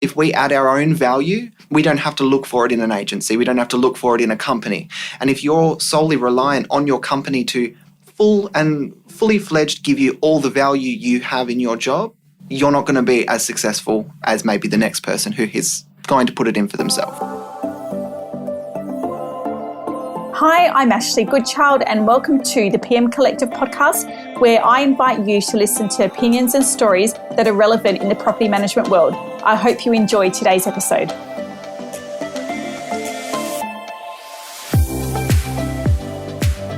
If we add our own value, we don't have to look for it in an agency. We don't have to look for it in a company. And if you're solely reliant on your company to fully fledged give you all the value you have in your job, you're not going to be as successful as maybe the next person who is going to put it in for themselves. Hi, I'm Ashleigh Goodchild and welcome to the PM Collective podcast, where I invite you to listen to opinions and stories that are relevant in the property management world. I hope you enjoy today's episode.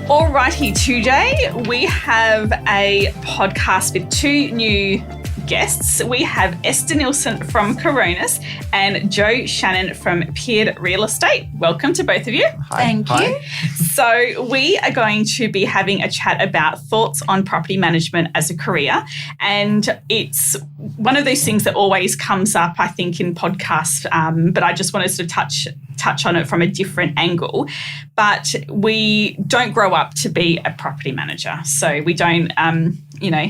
Alrighty, today we have a podcast with two new guests. We have Esther Nilson from Coronis and Joe Shannon from Peard Real Estate. Welcome to both of you. Hi. Thank you. So we are going to be having a chat about thoughts on property management as a career. And it's one of those things that always comes up, I think, in podcasts, but I just wanted to touch on it from a different angle. But we don't grow up to be a property manager. So we don't,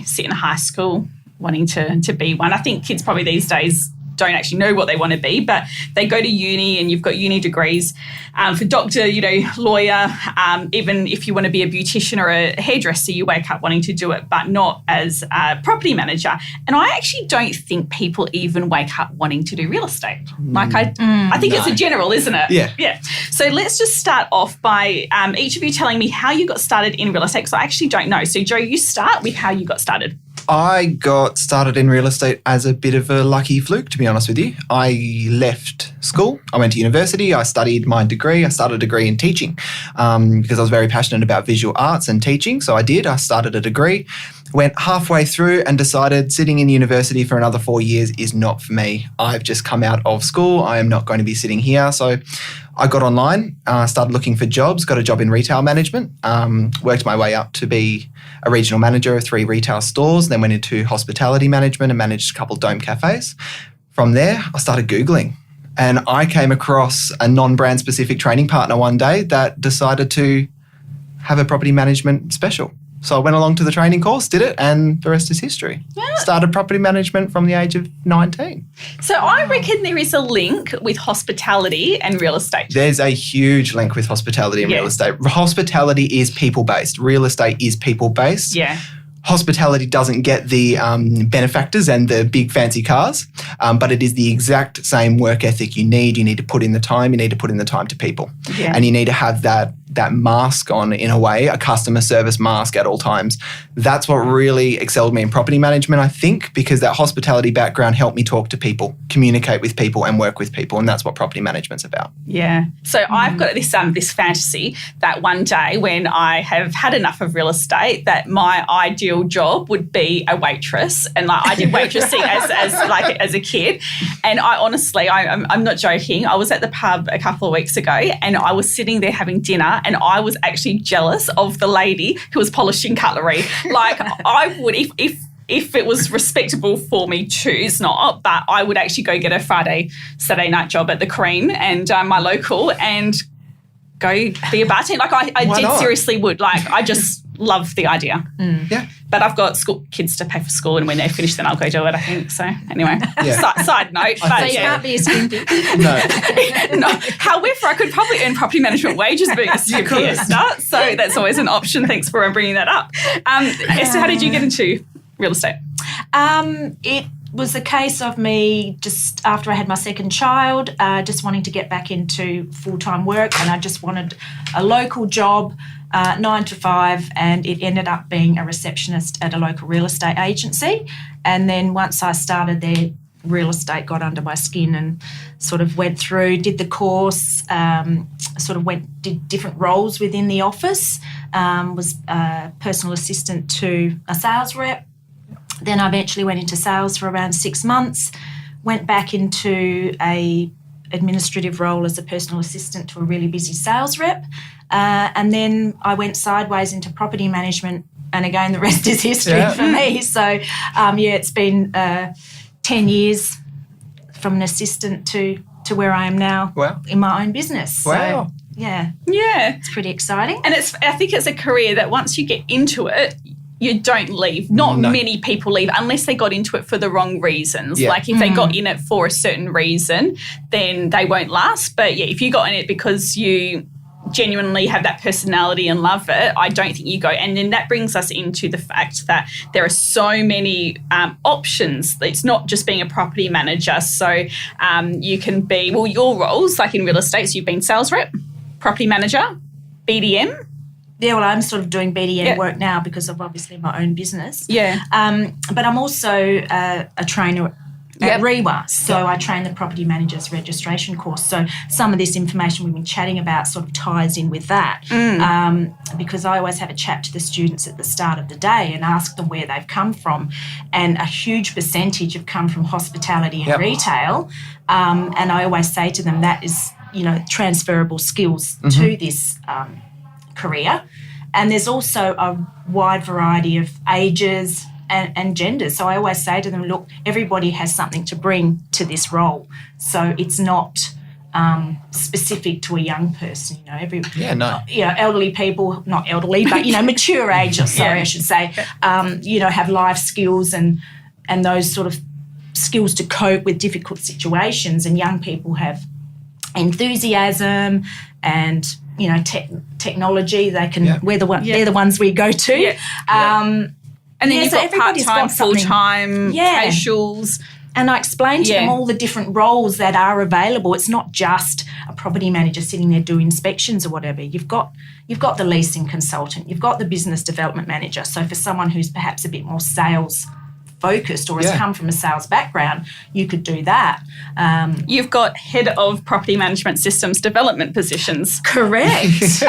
sit in high school wanting to be one. I think kids probably these days don't actually know what they want to be, but they go to uni and you've got uni degrees for doctor, lawyer. Even if you want to be a beautician or a hairdresser, you wake up wanting to do it, but not as a property manager. And I actually don't think people even wake up wanting to do real estate. I think it's a general, isn't it? Yeah. So let's just start off by each of you telling me how you got started in real estate, because I actually don't know. So Joe, you start with how you got started. I got started in real estate as a bit of a lucky fluke, to be honest with you. I left school. I went to university. I studied my degree. I started a degree in teaching because I was very passionate about visual arts and teaching. So I did. I started a degree, went halfway through and decided sitting in university for another 4 years is not for me. I've just come out of school. I am not going to be sitting here. So I got online, started looking for jobs, got a job in retail management, worked my way up to be a regional manager of 3 retail stores, then went into hospitality management and managed a couple of dome cafes. From there, I started Googling and I came across a non-brand specific training partner one day that decided to have a property management special. So I went along to the training course, did it, and the rest is history. Yeah. Started property management from the age of 19. So I reckon there is a link with hospitality and real estate. There's a huge link with hospitality and real estate. Hospitality is people-based. Real estate is people-based. Yeah. Hospitality doesn't get the benefactors and the big fancy cars, but it is the exact same work ethic you need. You need to put in the time. You need to put in the time to people. Yeah. And you need to have that mask on, in a way, a customer service mask at all times. That's what really excelled me in property management, I think, because that hospitality background helped me talk to people, communicate with people and work with people. And that's what property management's about. Yeah. So I've got this fantasy that one day when I have had enough of real estate, that my ideal job would be a waitress. And I did waitressing as a kid. And I honestly, I'm not joking. I was at the pub a couple of weeks ago and I was sitting there having dinner and I was actually jealous of the lady who was polishing cutlery. I would, if it was respectable for me to, it's not, but I would actually go get a Saturday night job at the Cream and my local and go be a bartender. Seriously would. I just love the idea. Mm. Yeah. But I've got kids to pay for school, and when they're finished, then I'll go do it, I think. So anyway, side note. So you can't be a skimpy. No. However, I could probably earn property management wages being a skimpy at start. So that's always an option. Thanks for bringing that up. Esther, how did you get into real estate? It was a case of me just after I had my second child, just wanting to get back into full-time work, and I just wanted a local job, 9 to 5, and it ended up being a receptionist at a local real estate agency. And then once I started there, real estate got under my skin and sort of went through, did the course, did different roles within the office, was a personal assistant to a sales rep. Then I eventually went into sales for around 6 months, went back into a administrative role as a personal assistant to a really busy sales rep. And then I went sideways into property management, and again, the rest is history for me. So, it's been 10 years from an assistant to where I am now in my own business. Wow. So, yeah. It's pretty exciting. And I think it's a career that once you get into it, you don't leave. Not many people leave unless they got into it for the wrong reasons. Yeah. Like if they got in it for a certain reason, then they won't last. But yeah, if you got in it because you genuinely have that personality and love it, I don't think you go. And then that brings us into the fact that there are so many options. It's not just being a property manager. So you can be, well, your roles, like in real estate, so you've been sales rep, property manager, BDM. Yeah, well, I'm sort of doing BDM work now because of obviously my own business. Yeah. But I'm also a trainer at REWA, so I train the property managers registration course. So some of this information we've been chatting about sort of ties in with that, because I always have a chat to the students at the start of the day and ask them where they've come from, and a huge percentage have come from hospitality and retail, and I always say to them that is, transferable skills to this career. And there's also a wide variety of ages and genders. So I always say to them, look, everybody has something to bring to this role. So it's not specific to a young person. Elderly people, not elderly, but, mature age, I should say, have life skills and those sort of skills to cope with difficult situations. And young people have enthusiasm and technology. They can they're the ones we go to. And then you've got part-time, full-time, casuals. And I explained to them all the different roles that are available. It's not just a property manager sitting there doing inspections or whatever. You've got the leasing consultant. You've got the business development manager. So for someone who's perhaps a bit more sales focused or has come from a sales background, you could do that. You've got head of property management systems development positions. Correct.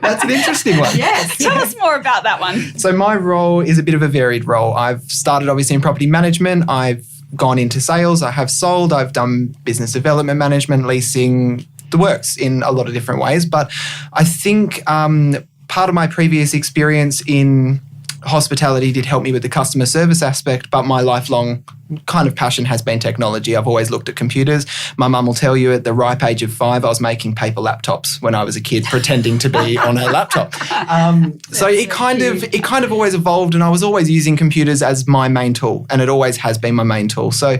That's an interesting one. Yes. Tell us more about that one. So my role is a bit of a varied role. I've started obviously in property management. I've gone into sales. I have sold. I've done business development management, leasing, the works in a lot of different ways. But I think part of my previous experience in hospitality did help me with the customer service aspect, but my lifelong kind of passion has been technology. I've always looked at computers. My mum will tell you at the ripe age of 5, I was making paper laptops when I was a kid, pretending to be on a laptop. So it kind of always evolved, and I was always using computers as my main tool, and it always has been my main tool. So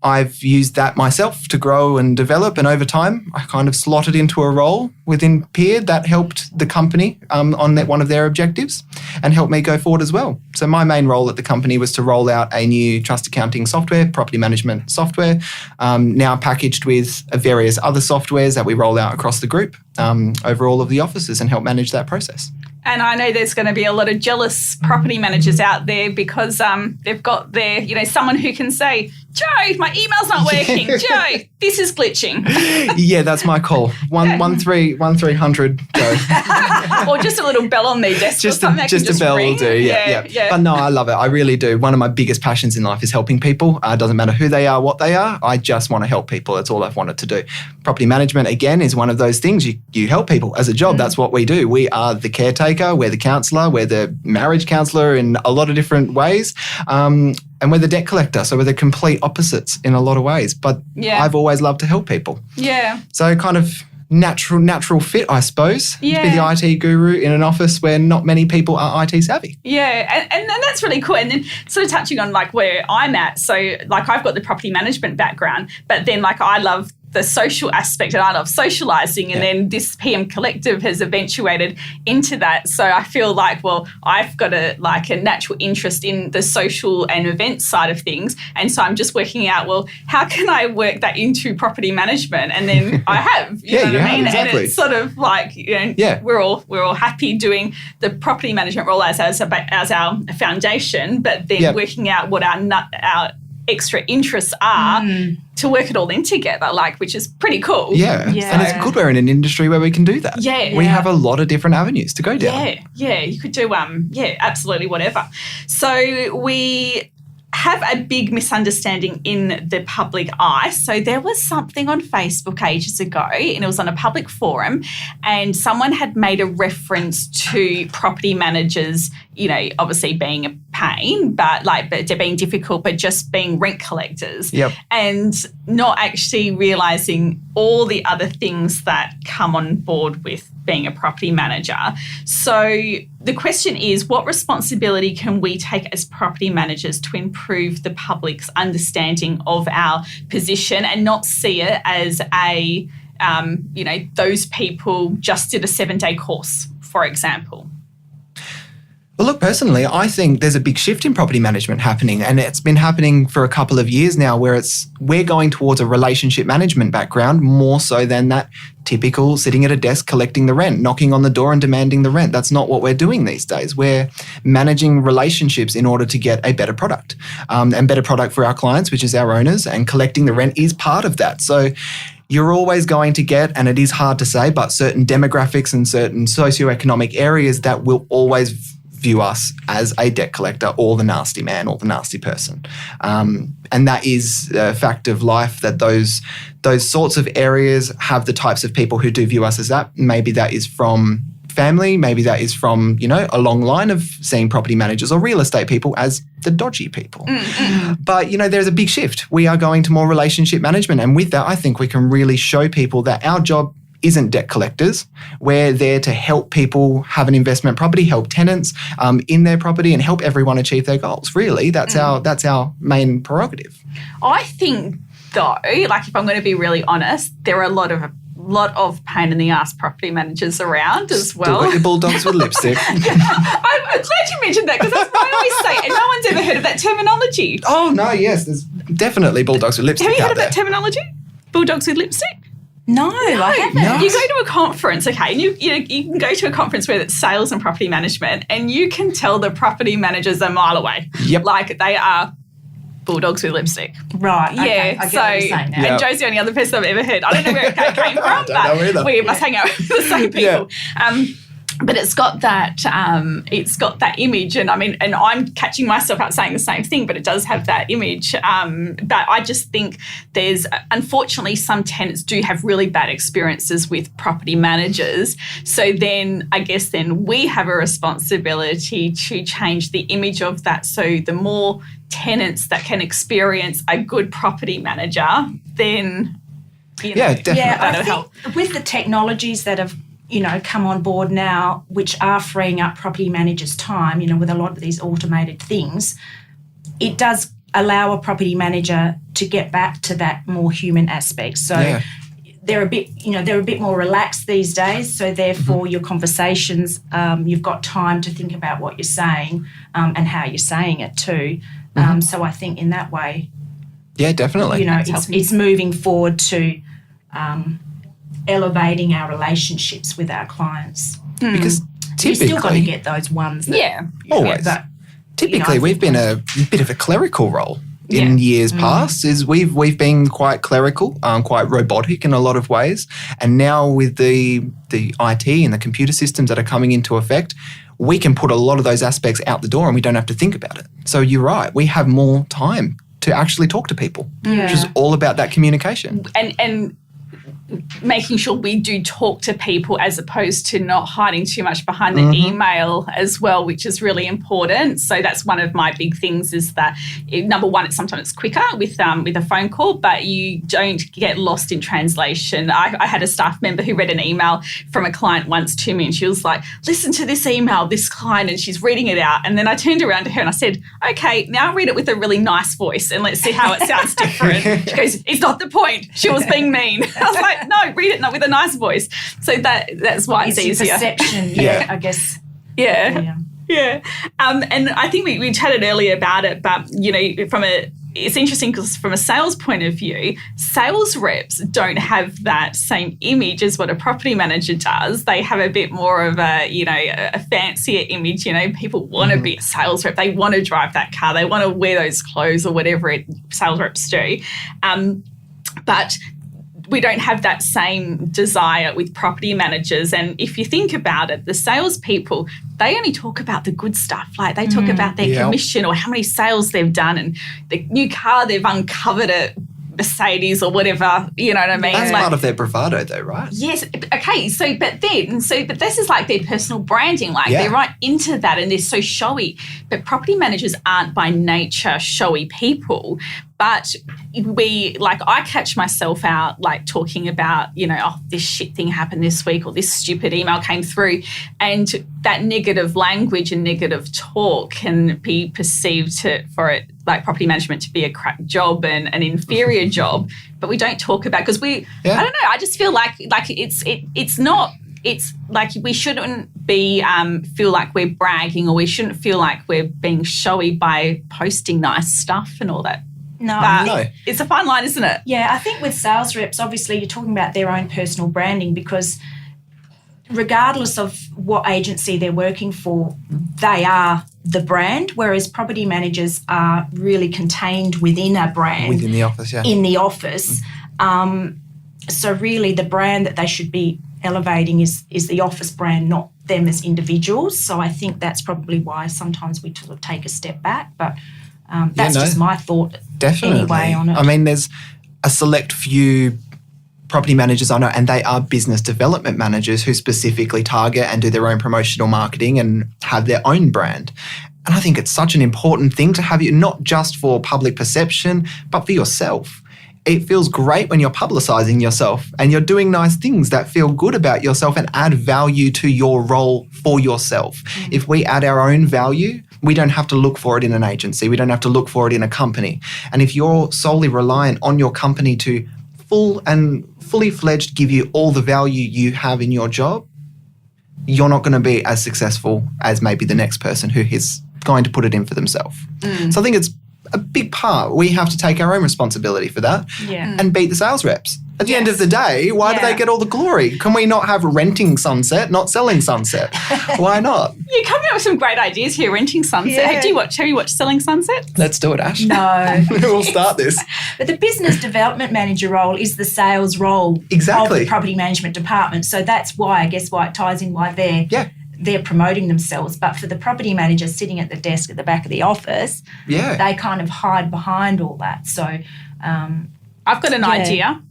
I've used that myself to grow and develop, and over time I kind of slotted into a role within Peard that helped the company on one of their objectives and helped me go forward as well. So my main role at the company was to roll out a new trust accounting software, property management software, now packaged with various other softwares that we roll out across the group over all of the offices and help manage that process. And I know there's going to be a lot of jealous property managers out there because they've got their, someone who can say, Joe, my email's not working. Joe, this is glitching. Yeah, that's my call. 1300 Joe. Or just a little bell on their desk or something. Just a bell will do, yeah. But no, I love it. I really do. One of my biggest passions in life is helping people. It doesn't matter who they are, what they are. I just want to help people. That's all I've wanted to do. Property management, again, is one of those things. You help people as a job. That's what we do. We are the caretaker. We're the counsellor. We're the marriage counsellor in a lot of different ways. And we're the debt collector, so we're the complete opposites in a lot of ways. But I've always loved to help people. Yeah. So kind of natural fit, I suppose, to be the IT guru in an office where not many people are IT savvy. Yeah, and that's really cool. And then sort of touching on like where I'm at. So like I've got the property management background, but then like I love the social aspect and I love socialising, and then this PM Collective has eventuated into that. So I feel like, well, I've got a natural interest in the social and event side of things, and so I'm just working out, well, how can I work that into property management? And then I have, you know what I mean? Exactly. And it's sort of like, we're all happy doing the property management role as our foundation, but then working out what our extra interests are to work it all in together, which is pretty cool. Yeah. And it's good we're in an industry where we can do that. Yeah. We have a lot of different avenues to go down. Yeah. You could do, absolutely whatever. So we have a big misunderstanding in the public eye. So there was something on Facebook ages ago, and it was on a public forum, and someone had made a reference to property managers, obviously being a pain, but they're being difficult, but just being rent collectors. Yep. And not actually realising all the other things that come on board with being a property manager. So the question is, what responsibility can we take as property managers to improve the public's understanding of our position and not see it as those people just did a 7-day course, for example? Well, look, personally, I think there's a big shift in property management happening, and it's been happening for a couple of years now, where we're going towards a relationship management background more so than that typical sitting at a desk collecting the rent, knocking on the door and demanding the rent. That's not what we're doing these days. We're managing relationships in order to get a better product, and better product for our clients, which is our owners, and collecting the rent is part of that. So you're always going to get, and it is hard to say, but certain demographics and certain socioeconomic areas that will always view us as a debt collector or the nasty man or the nasty person. And that is a fact of life, that those sorts of areas have the types of people who do view us as that. Maybe that is from family, maybe that is from, a long line of seeing property managers or real estate people as the dodgy people. Mm-hmm. But, there's a big shift. We are going to more relationship management. And with that, I think we can really show people that our job isn't debt collectors. We're there to help people have an investment property, help tenants in their property, and help everyone achieve their goals. Really, that's our main prerogative. I think, though, if I'm going to be really honest, there are a lot of pain in the ass property managers around as well. Still got your bulldogs with lipstick. I'm glad you mentioned that, because that's what I always say, and no one's ever heard of that terminology. Oh no, yes, there's definitely bulldogs with lipstick. Have you heard out of that terminology? Bulldogs with lipstick? No, I haven't. No. You go to a conference, okay, and you can go to a conference where it's sales and property management, and you can tell the property managers a mile away. Yep. They are bulldogs with lipstick. Right. Okay. I get what you're saying now. And Joe's the only other person I've ever heard. I don't know where it came from, but we must hang out with the same people. Yeah. But it's got that image, and and I'm catching myself out saying the same thing, but it does have that image. But I just think unfortunately, some tenants do have really bad experiences with property managers. So then I guess we have a responsibility to change the image of that. So the more tenants that can experience a good property manager, then definitely. Yeah, I think with the technologies that have come on board now, which are freeing up property managers' time, with a lot of these automated things, it does allow a property manager to get back to that more human aspect. So they're a bit more relaxed these days. So therefore, your conversations, you've got time to think about what you're saying and how you're saying it too. So I think in that way, definitely, it's moving forward to elevating our relationships with our clients. Because typically, you're still going to get those ones that, always. But, typically, we've been a bit of a clerical role in years past. Is we've been quite clerical, quite robotic in a lot of ways, and now with the IT and the computer systems that are coming into effect, we can put a lot of those aspects out the door, and we don't have to think about it. So you're right, we have more time to actually talk to people, which is all about that communication and making sure we do talk to people as opposed to not hiding too much behind the email as well, which is really important. So that's one of my big things, is that number one, sometimes it's quicker with a phone call, but you don't get lost in translation. I had a staff member who read an email from a client once to me, and she was like, listen to this email, this client, and she's reading it out. And then I turned around to her and I said, okay, now read it with a really nice voice and let's see how it sounds different. She goes, it's not the point. She was being mean. I was like, no, read it with a nice voice. So that's why it's easier. Perception, I guess. Yeah. And I think we chatted earlier about it, but it's interesting because from a sales point of view, sales reps don't have that same image as what a property manager does. They have a bit more of a fancier image. People want to be a sales rep. They want to drive that car. They want to wear those clothes or whatever sales reps do. But we don't have that same desire with property managers. And if you think about it, the salespeople, they only talk about the good stuff. Like they talk about their commission or how many sales they've done and the new car they've uncovered at Mercedes or whatever, you know what I mean? That's part of their bravado though, right? Yes. Okay. But this is like their personal branding. Like they're right into that and they're so showy. But property managers aren't by nature showy people. But I catch myself out like talking about, this shit thing happened this week or this stupid email came through. And that negative language and negative talk can be perceived for property management to be a crap job and an inferior job. But we don't talk about because I don't know. I just feel like it's not. It's like we shouldn't be feel like we're bragging or we shouldn't feel like we're being showy by posting nice stuff and all that. No. It's a fine line, isn't it? Yeah, I think with sales reps, obviously you're talking about their own personal branding because regardless of what agency they're working for, they are the brand, whereas property managers are really contained within a brand. Within the office, yeah. In the office. So really the brand that they should be elevating is the office brand, not them as individuals. So I think that's probably why sometimes we sort of take a step back. But that's just my thought anyway on it. I mean, there's a select few property managers I know, and they are business development managers who specifically target and do their own promotional marketing and have their own brand. And I think it's such an important thing to have you, not just for public perception, but for yourself. It feels great when you're publicising yourself and you're doing nice things that feel good about yourself and add value to your role for yourself. If we add our own value, we don't have to look for it in an agency. We don't have to look for it in a company. And if you're solely reliant on your company to fully fledged give you all the value you have in your job, you're not going to be as successful as maybe the next person who is going to put it in for themselves. So I think it's a big part. We have to take our own responsibility for that and beat the sales reps. At the end of the day, why do they get all the glory? Can we not have renting Sunset, not selling Sunset? Why not? You're coming up with some great ideas here, renting Sunset. Yeah. Hey, have you watched Selling Sunset? Let's do it, Ash. No. We'll start this. But the business development manager role is the sales role of the property management department. So that's why, it ties in why they're promoting themselves. But for the property manager sitting at the desk at the back of the office, they kind of hide behind all that. So I've got an idea.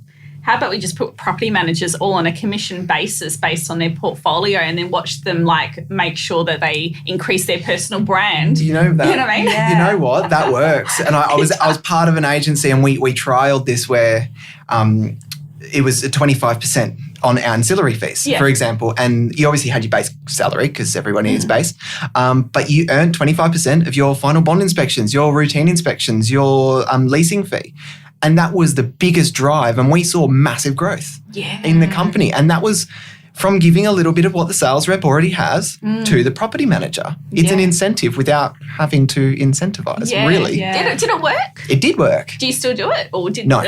How about we just put property managers all on a commission basis based on their portfolio and then watch them make sure that they increase their personal brand? You know that. You know what I mean? You know what? That works. And I was part of an agency and we trialled this where it was 25% on ancillary fees, for example. And you obviously had your base salary because everybody needs base. But you earned 25% of your final bond inspections, your routine inspections, your leasing fee. And that was the biggest drive. And we saw massive growth in the company. And that was from giving a little bit of what the sales rep already has to the property manager. It's an incentive without having to incentivize, really. Yeah. Did it work? It did work. Do you still do it? Or No.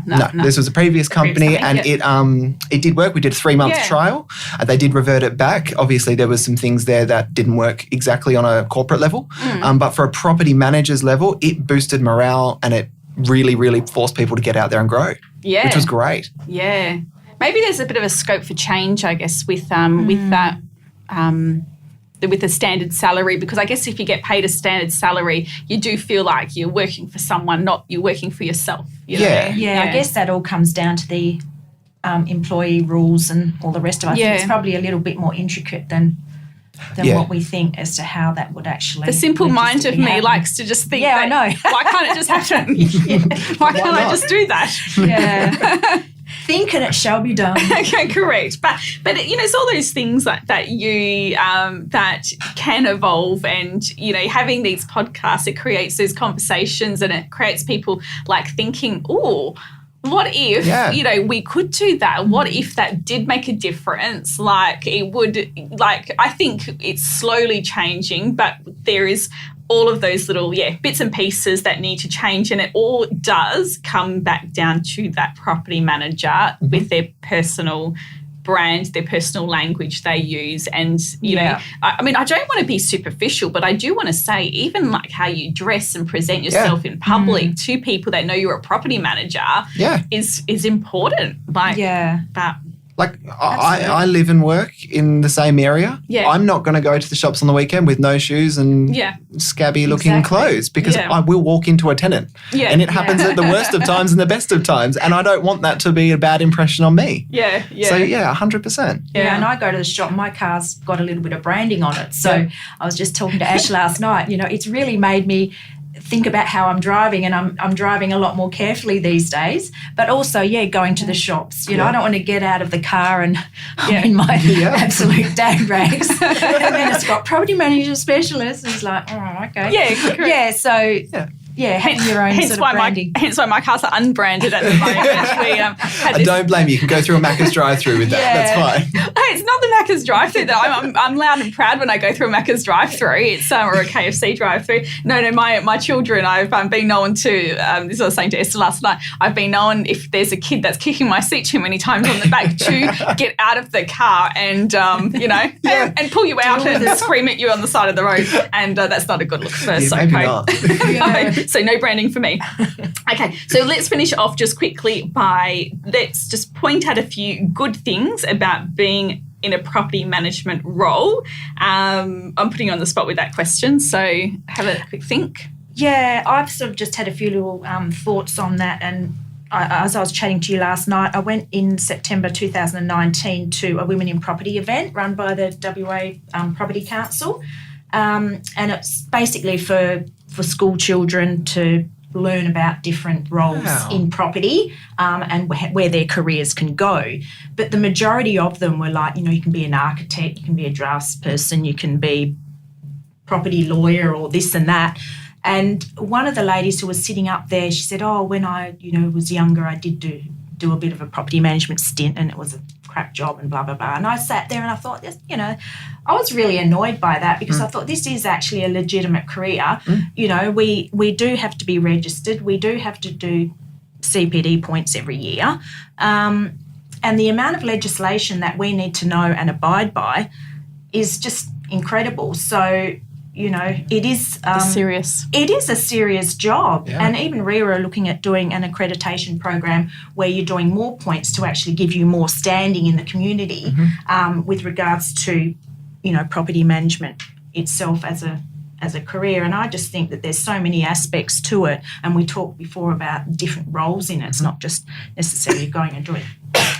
No. This was a previous company and it did work. We did a 3-month trial. They did revert it back. Obviously, there was some things there that didn't work exactly on a corporate level. But for a property manager's level, it boosted morale and it really, really forced people to get out there and grow, which was great. Yeah. Maybe there's a bit of a scope for change, I guess, with that, with the standard salary, because I guess if you get paid a standard salary, you do feel like you're working for someone, not you're working for yourself. You know? I guess that all comes down to the employee rules and all the rest of it. I think it's probably a little bit more intricate than what we think as to how that would actually. The simple mind of me likes to just think, I know. Why can't it just happen? Why can't I just do that? Yeah. Think and it shall be done. Okay, correct. But it's all those things that you that can evolve, and having these podcasts, it creates those conversations and it creates people thinking, oh, what if, we could do that? What if that did make a difference? I think it's slowly changing, but there is all of those little, bits and pieces that need to change. And it all does come back down to that property manager with their personal brand, their personal language they use. And, I mean, I don't want to be superficial, but I do want to say even how you dress and present yourself in public to people that know you're a property manager is important. Like, I live and work in the same area. Yeah. I'm not going to go to the shops on the weekend with no shoes and scabby-looking clothes because I will walk into a tenant. Yeah. And it happens at the worst of times and the best of times, and I don't want that to be a bad impression on me. Yeah, yeah. So, 100%. Yeah, and I go to the shop, my car's got a little bit of branding on it. So I was just talking to Ash last night, it's really made me think about how I'm driving, and I'm driving a lot more carefully these days. But also, going to the shops. I don't want to get out of the car and I'm in my absolute dag rags. And then it's got property manager specialist. And it's like, oh, okay. Yeah, correct. Yeah, so... Yeah, having your own sort of branding. Hence why my cars are unbranded at the moment. I don't blame you. You can go through a Macca's drive-through with that. That's fine. Hey, it's not the Macca's drive-through though. I'm loud and proud when I go through a Macca's drive-through. It's or a KFC drive-through. No, my children. I've been known to. This I was saying to Esther last night. I've been known if there's a kid that's kicking my seat too many times on the back to get out of the car and and pull you out and scream at you on the side of the road. And that's not a good look for maybe not. So no branding for me. Okay, so let's finish off just quickly let's just point out a few good things about being in a property management role. I'm putting you on the spot with that question, so have a quick think. Yeah, I've sort of just had a few little thoughts on that, and as I was chatting to you last night, I went in September 2019 to a Women in Property event run by the WA Property Council, and it's basically for school children to learn about different roles in property and where their careers can go. But the majority of them were like, you can be an architect, you can be a draftsperson, you can be property lawyer or this and that. And one of the ladies who was sitting up there, she said, when I, was younger, I did do a bit of a property management stint and it was a crap job and blah, blah, blah. And I sat there and I thought, I was really annoyed by that because I thought this is actually a legitimate career. We do have to be registered. We do have to do CPD points every year. And the amount of legislation that we need to know and abide by is just incredible. So, it is serious. It is a serious job. Yeah. And even RERA are looking at doing an accreditation program where you're doing more points to actually give you more standing in the community with regards to, property management itself as a career. And I just think that there's so many aspects to it. And we talked before about different roles in it. It's not just necessarily going and doing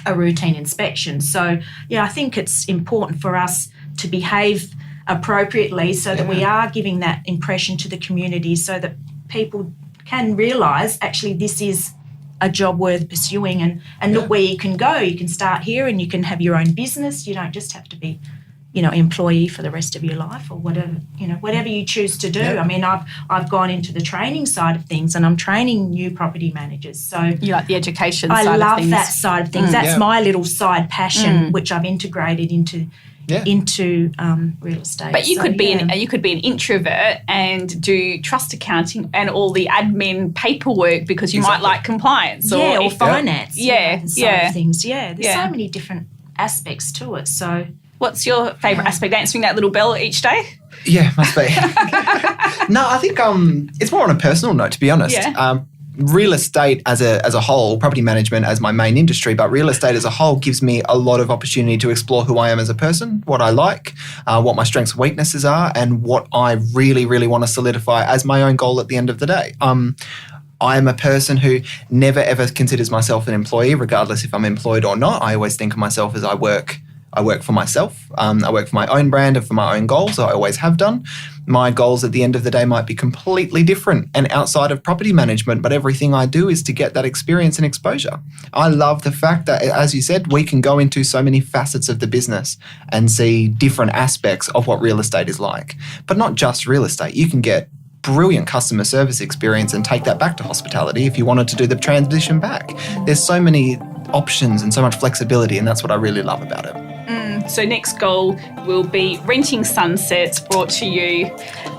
a routine inspection. So, I think it's important for us to behave appropriately so that we are giving that impression to the community so that people can realise actually this is a job worth pursuing and look where you can go. You can start here and you can have your own business. You don't just have to be, employee for the rest of your life or whatever you choose to do. I mean, I've gone into the training side of things and I'm training new property managers. So you like the education side of things? I love that side of things. That's my little side passion which I've integrated into real estate. But you could be an introvert and do trust accounting and all the admin paperwork because you might like compliance or finance. Side of things. Yeah, there's so many different aspects to it. So, what's your favourite aspect? Answering that little bell each day? Yeah, must be. No, I think it's more on a personal note, to be honest. Yeah. Real estate as a whole, property management as my main industry, but real estate as a whole gives me a lot of opportunity to explore who I am as a person, what I like, what my strengths and weaknesses are, and what I really, really want to solidify as my own goal at the end of the day. I am a person who never, ever considers myself an employee, regardless if I'm employed or not. I always think of myself as I work for myself. I work for my own brand and for my own goals. I always have done. My goals at the end of the day might be completely different and outside of property management, but everything I do is to get that experience and exposure. I love the fact that, as you said, we can go into so many facets of the business and see different aspects of what real estate is like. But not just real estate. You can get brilliant customer service experience and take that back to hospitality if you wanted to do the transition back. There's so many options and so much flexibility, and that's what I really love about it. So next goal will be Renting Sunsets, brought to you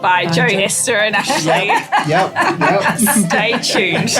by Joe, Esther and Ashleigh. Yep. Stay tuned.